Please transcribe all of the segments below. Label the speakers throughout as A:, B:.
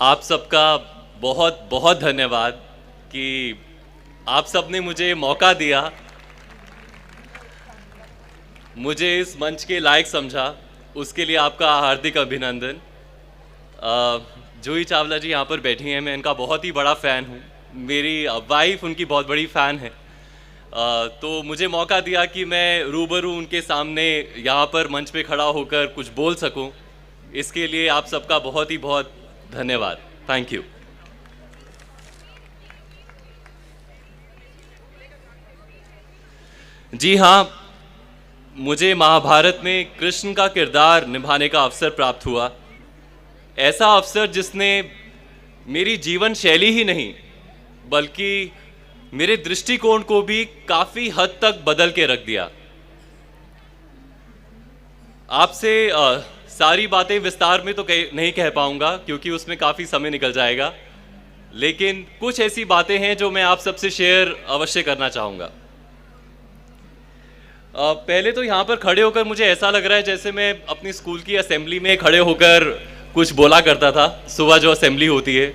A: आप सबका बहुत बहुत धन्यवाद कि आप सब ने मुझे मौका दिया, मुझे इस मंच के लायक समझा, उसके लिए आपका हार्दिक अभिनंदन। जूही चावला जी यहाँ पर बैठी हैं, मैं इनका बहुत ही बड़ा फ़ैन हूँ। मेरी वाइफ उनकी बहुत बड़ी फ़ैन है। तो मुझे मौका दिया कि मैं रूबरू उनके सामने यहाँ पर मंच पे खड़ा होकर कुछ बोल सकूँ, इसके लिए आप सबका बहुत ही बहुत धन्यवाद। Thank you. जी हाँ, मुझे महाभारत में कृष्ण का किरदार निभाने का अवसर प्राप्त हुआ। ऐसा अवसर जिसने मेरी जीवन शैली ही नहीं बल्कि मेरे दृष्टिकोण को भी काफ़ी हद तक बदल के रख दिया। आपसे सारी बातें विस्तार में तो नहीं कह पाऊंगा क्योंकि उसमें काफ़ी समय निकल जाएगा, लेकिन कुछ ऐसी बातें हैं जो मैं आप सबसे शेयर अवश्य करना चाहूँगा। पहले तो यहाँ पर खड़े होकर मुझे ऐसा लग रहा है जैसे मैं अपनी स्कूल की असेंबली में खड़े होकर कुछ बोला करता था। सुबह जो असेंबली होती है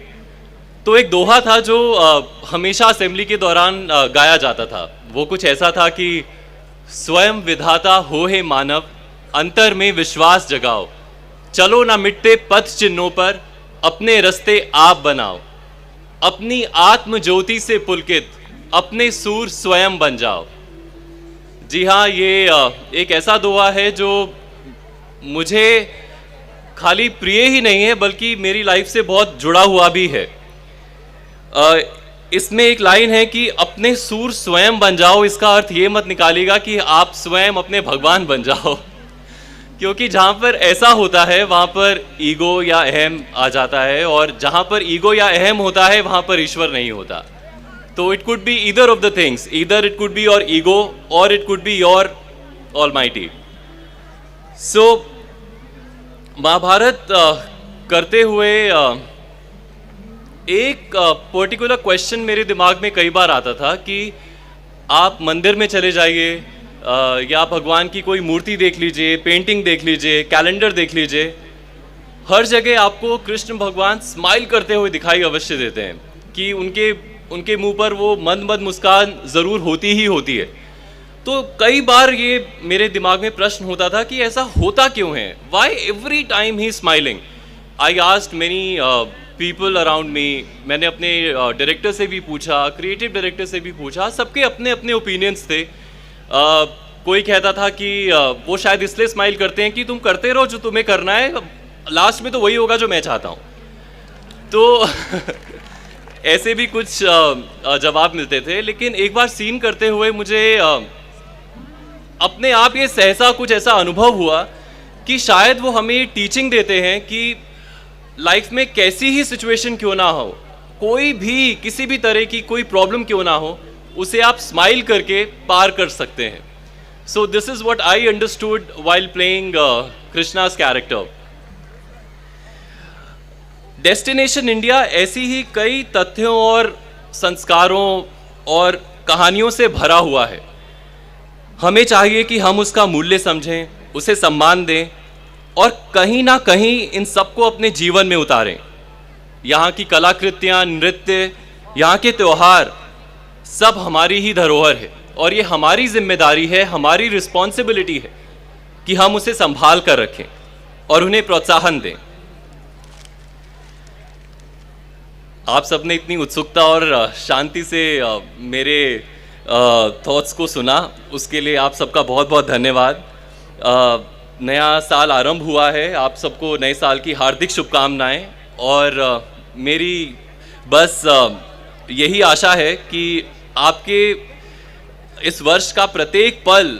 A: तो एक दोहा था जो हमेशा असेंबली के दौरान गाया जाता था। वो कुछ ऐसा था कि स्वयं विधाता हो हे मानव, अंतर में विश्वास जगाओ, चलो ना मिटते पथ चिन्हों पर, अपने रास्ते आप बनाओ, अपनी आत्म ज्योति से पुलकित अपने सूर स्वयं बन जाओ। जी हाँ, ये एक ऐसा दोहा है जो मुझे खाली प्रिय ही नहीं है बल्कि मेरी लाइफ से बहुत जुड़ा हुआ भी है। इसमें एक लाइन है कि अपने सूर स्वयं बन जाओ। इसका अर्थ ये मत निकालिएगा कि आप स्वयं अपने भगवान बन जाओ, क्योंकि जहाँ पर ऐसा होता है वहाँ पर ईगो या अहम आ जाता है, और जहाँ पर ईगो या अहम होता है वहाँ पर ईश्वर नहीं होता। तो it could be either of the things, either it could be your ego और it could be your almighty. So Mahabharat करते हुए एक पर्टिकुलर क्वेश्चन मेरे दिमाग में कई बार आता था कि आप मंदिर में चले जाइए या भगवान की कोई मूर्ति देख लीजिए, पेंटिंग देख लीजिए, कैलेंडर देख लीजिए, हर जगह आपको कृष्ण भगवान स्माइल करते हुए दिखाई अवश्य देते हैं कि उनके मुंह पर वो मंद मंद मुस्कान ज़रूर होती ही होती है। तो कई बार ये मेरे दिमाग में प्रश्न होता था कि ऐसा होता क्यों है, why every time he smiling. I asked many people around me. मैंने अपने डायरेक्टर से भी पूछा, क्रिएटिव डायरेक्टर से भी पूछा, सबके अपने अपने ओपिनियंस थे। कोई कहता था कि वो शायद इसलिए स्माइल करते हैं कि तुम करते रहो जो तुम्हें करना है, लास्ट में तो वही होगा जो मैं चाहता हूँ। तो ऐसे भी कुछ जवाब मिलते थे। लेकिन एक बार सीन करते हुए मुझे अपने आप ये सहसा कुछ ऐसा अनुभव हुआ कि शायद वो हमें टीचिंग देते हैं कि लाइफ में कैसी ही सिचुएशन क्यों ना हो, कोई भी किसी भी तरह की कोई प्रॉब्लम क्यों ना हो, उसे आप स्माइल करके पार कर सकते हैं। So this is what I understood while playing कृष्णा's कैरेक्टर। डेस्टिनेशन इंडिया ऐसी ही कई तथ्यों और संस्कारों और कहानियों से भरा हुआ है। हमें चाहिए कि हम उसका मूल्य समझें, उसे सम्मान दें और कहीं ना कहीं इन सबको अपने जीवन में उतारें। यहाँ की कलाकृतियाँ, नृत्य, यहाँ के त्यौहार सब हमारी ही धरोहर है और ये हमारी जिम्मेदारी है, हमारी रिस्पॉन्सिबिलिटी है कि हम उसे संभाल कर रखें और उन्हें प्रोत्साहन दें। आप सबने इतनी उत्सुकता और शांति से मेरे थॉट्स को सुना, उसके लिए आप सबका बहुत बहुत धन्यवाद। नया साल आरंभ हुआ है, आप सबको नए साल की हार्दिक शुभकामनाएं। और मेरी बस यही आशा है कि आपके इस वर्ष का प्रत्येक पल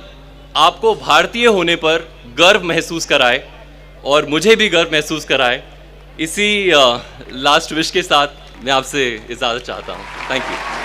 A: आपको भारतीय होने पर गर्व महसूस कराए और मुझे भी गर्व महसूस कराए। इसी लास्ट विश के साथ मैं आपसे इजाज़त चाहता हूँ। Thank you.